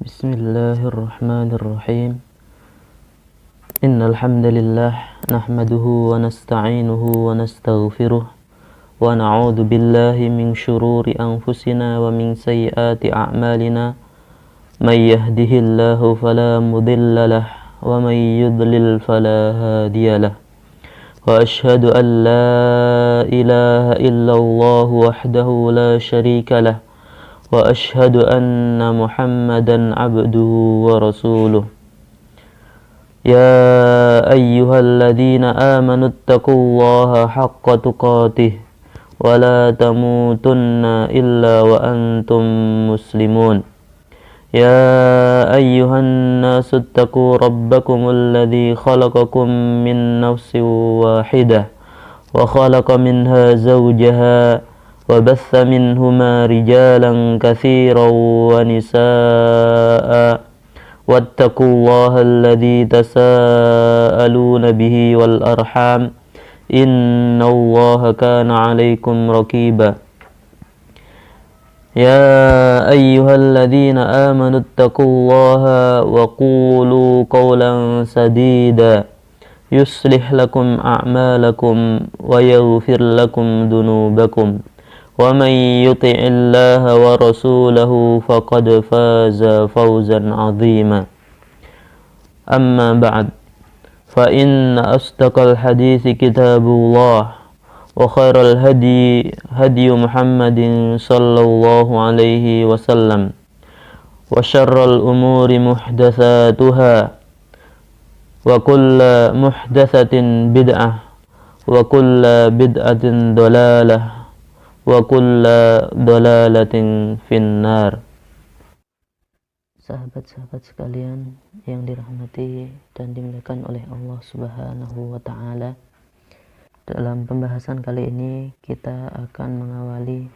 Bismillahirrahmanirrahim. Innal hamdalillah nahmaduhu wa nasta'inuhu wa nastaghfiruh wa na'udzu billahi min shururi anfusina wa min sayyiati a'malina. May yahdihillahu fala mudilla lahu wa may yudlil fala hadiyalah. Wa ashhadu an la ilaha illallah wahdahu la syarika lahu wa ashhadu anna Muhammadan abduhu wa rasuluh. Ya ayyuhalladzina amanu taqullaha haqqa tuqatih wa la tamutunna illa wa antum muslimun. Ya ayyuhan nasu taqu rabbakumul ladzi khalaqakum min nafsin wahidah wa khalaqa minha zawjaha وبث منهما رجالا كثيرا ونساء واتقوا الله الذي تساءلون به والأرحام إن الله كان عليكم رقيبا يا أيها الذين آمنوا اتقوا الله وقولوا قولا سديدا يصلح لكم أعمالكم ويغفر لكم ذنوبكم ومن يطع الله ورسوله فقد فاز فوزا عظيما. أما بعد فإن أصدق الحديث كتاب الله وخير الهدي هدي محمد صلى الله عليه وسلم وشر الأمور محدثاتها وكل محدثة بدعة وكل بدعة ضلالة wa kulla dolalatin finnar. Sahabat-sahabat sekalian yang dirahmati dan dimuliakan oleh Allah Subhanahu wa ta'ala, dalam pembahasan kali ini kita akan mengawali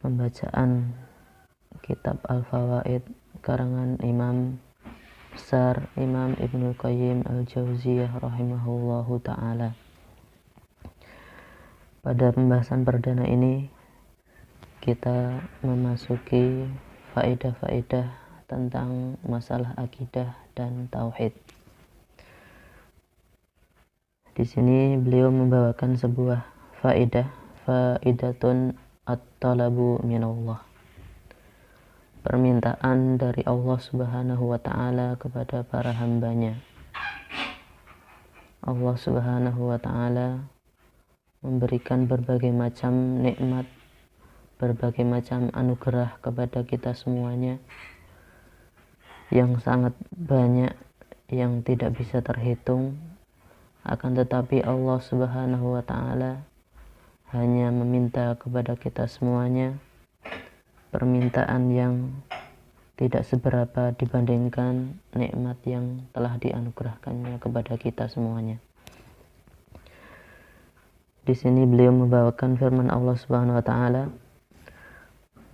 pembacaan kitab Al-Fawaid karangan Imam besar Imam Ibnul Qayyim Al-Jauziyah rahimahullahu ta'ala. Pada pembahasan perdana ini kita memasuki faedah-faedah tentang masalah akidah dan tauhid. Di sini beliau membawakan sebuah faidatun at-talabu minallah. Permintaan dari Allah Subhanahu wa ta'ala kepada para hambanya. Allah Subhanahu wa ta'ala memberikan berbagai macam nikmat, berbagai macam anugerah kepada kita semuanya yang sangat banyak, yang tidak bisa terhitung. Akan tetapi Allah Subhanahu wa ta'ala hanya meminta kepada kita semuanya permintaan yang tidak seberapa dibandingkan nikmat yang telah dianugerahkannya kepada kita semuanya. Di sini beliau membawakan firman Allah Subhanahu wa taala,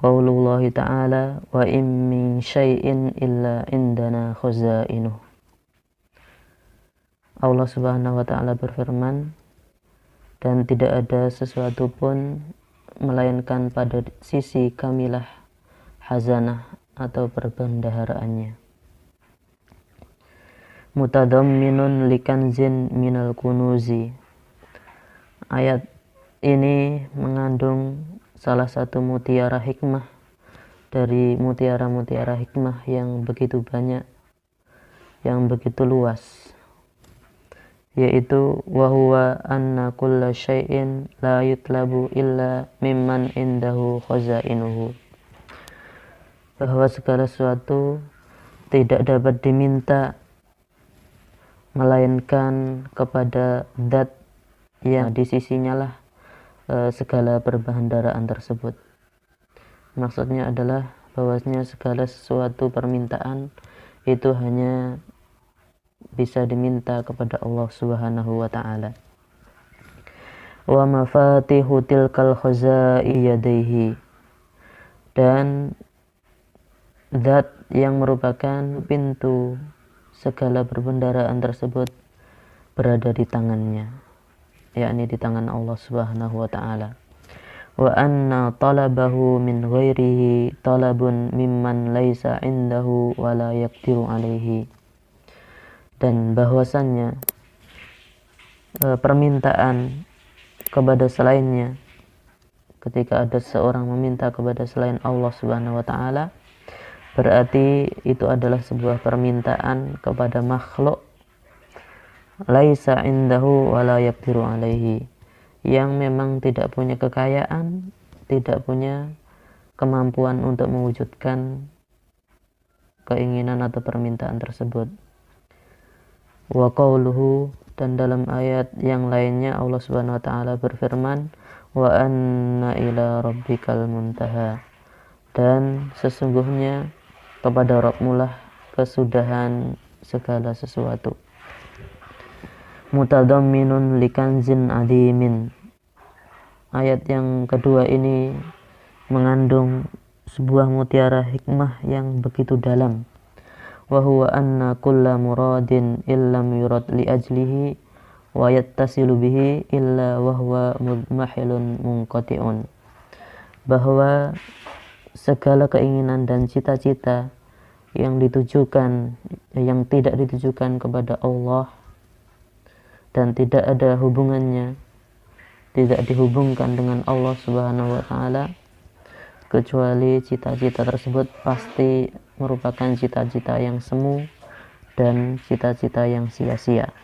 qaulullah ta'ala wa in min syai'in illa indana khazainuh. Allah Subhanahu wa taala berfirman, dan tidak ada sesuatu pun melainkan pada sisi kamilah hazanah atau perbendaharaannya. Mutadamminun likanzin minal kunuzi. Ayat ini mengandung salah satu mutiara hikmah dari mutiara-mutiara hikmah yang begitu banyak, yang begitu luas, yaitu wahuwa anna kulla syai'in la yutlabu illa mimman indahu khazainuhu, bahwa segala sesuatu tidak dapat diminta melainkan kepada zat yang di sisinya lah segala perbendaharaan tersebut. Maksudnya adalah bahwasanya segala sesuatu permintaan itu hanya bisa diminta kepada Allah Subhanahu wa ta'ala. Wa mafatihu tilkal khazai yadaihi, dan zat yang merupakan pintu segala perbendaharaan tersebut berada di tangannya, yakni di tangan Allah Subhanahu wa ta'ala. wa anna talabahu min ghairihi talabun mimman laisa indahu wa la yaqdiru alaihi. Dan bahwasannya permintaan kepada selainnya, ketika ada seorang meminta kepada selain Allah Subhanahu wa taala, berarti itu adalah sebuah permintaan kepada makhluk laisa indahu wa la yaqdiru alaihi, yang memang tidak punya kekayaan, tidak punya kemampuan untuk mewujudkan keinginan atau permintaan tersebut. Wa qauluhu, dan dalam ayat yang lainnya Allah Subhanahu wa taala berfirman, wa anna ila rabbikal muntaha, dan sesungguhnya kepada Rabbmulah kesudahan segala sesuatu. Mutadamminun likanzin adimin, ayat yang kedua ini mengandung sebuah mutiara hikmah yang begitu dalam. Wa huwa anna kulla muradin illam yurad li ajlihi wa yattasilu bihi illa wa huwa mudmahilun munqati'un, bahwa segala keinginan dan cita-cita yang tidak ditujukan kepada Allah dan tidak ada hubungannya, tidak dihubungkan dengan Allah Subhanahu wa taala, kecuali cita-cita tersebut pasti merupakan cita-cita yang semu dan cita-cita yang sia-sia.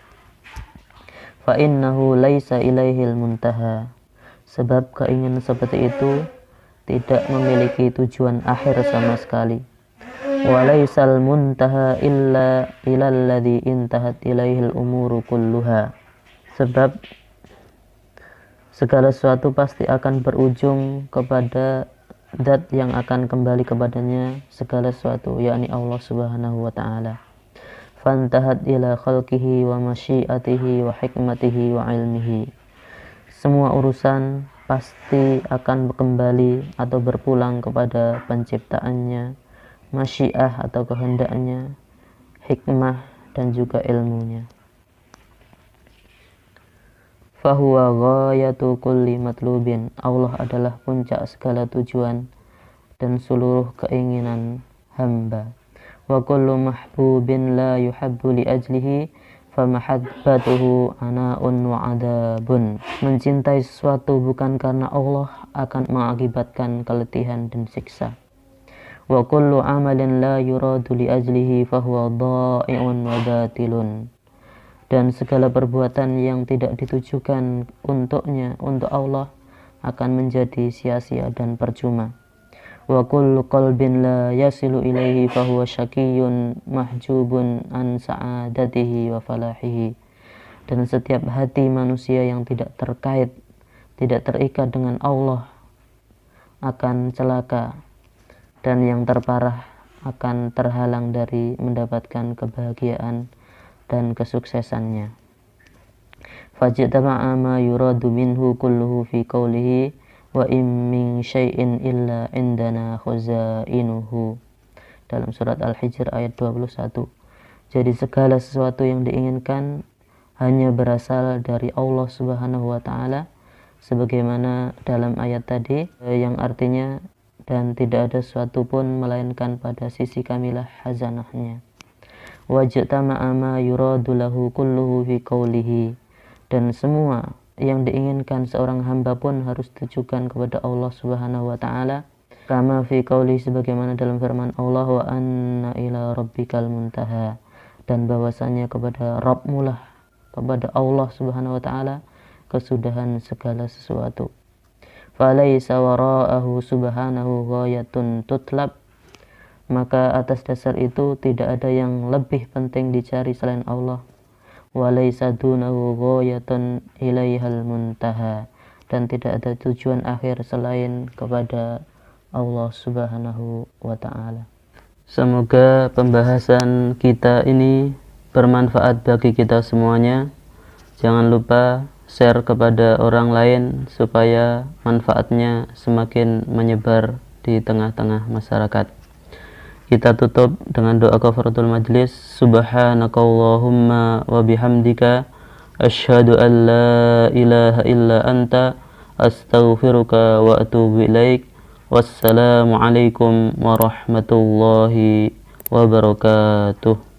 Fa innahu laisa ilaihil muntaha, sebab keinginan seperti itu tidak memiliki tujuan akhir sama sekali. Wa laisal muntaha illa ilal ladzi intahat ilaihil umuru kulluha, sebab segala sesuatu pasti akan berujung kepada zat yang akan kembali kepadanya segala sesuatu, yakni Allah Subhanahu wa taala. Fantahat ila khalqihi wa masyiatihi wa hikmatihi wa ilmihi, semua urusan pasti akan kembali atau berpulang kepada penciptaannya, masyiah atau kehendaknya, hikmah dan juga ilmunya. Fahuwa ghayatu kulli matlubin, Allah adalah puncak segala tujuan dan seluruh keinginan hamba. Wa kullu mahbubin la yuhabbu li ajlihi famahabbatuhu ana'un wa adabun, mencintai sesuatu bukan karena Allah akan mengakibatkan keletihan dan siksa. Wa kullu amalin la yuradu li ajlihi fahuwa dha'i'un wa batilun, dan segala perbuatan yang tidak ditujukan untuknya, untuk Allah, akan menjadi sia-sia dan percuma. Wa kullu qalbin la yasilu ilaihi fahuwa syaqiyyun mahjubun an sa'adatihi wa falahihi, dan setiap hati manusia yang tidak terkait, tidak terikat dengan Allah akan celaka, dan yang terparah akan terhalang dari mendapatkan kebahagiaan dan kesuksesannya. Fajtama'a ma yuradu minhu kulluhu fi qawlihi wa in min syai'in illa indana khazainuhu, dalam surat Al-Hijr ayat 21. Jadi segala sesuatu yang diinginkan hanya berasal dari Allah Subhanahu wa taala, sebagaimana dalam ayat tadi yang artinya dan tidak ada sesuatu pun melainkan pada sisi kamilah hazanahnya. Wajtama'a ma yuradu lahu kulluhu fi qawlihi, dan semua yang diinginkan seorang hamba pun harus ditujukan kepada Allah Subhanahu wa taala, kama fi qawli, sebagaimana dalam firman Allah, wa anna ila rabbikal muntaha, dan bahwasanya kepada Rabbmulah, kepada Allah Subhanahu wa taala kesudahan segala sesuatu. Falaisa wara'ahu subhanahu ghayatun tutlab, maka atas dasar itu tidak ada yang lebih penting dicari selain Allah. Walaysa dunahu ghayatun ilaihal muntaha, dan tidak ada tujuan akhir selain kepada Allah Subhanahu wa ta'ala. Semoga pembahasan kita ini bermanfaat bagi kita semuanya. Jangan lupa share kepada orang lain supaya manfaatnya semakin menyebar di tengah-tengah masyarakat. Kita tutup dengan doa kafaratul majlis. Subhanakallahumma wa bihamdika asyhadu an la ilaha illa anta astaghfiruka wa atubu ilaik. Wassalamualaikum warahmatullahi wabarakatuh.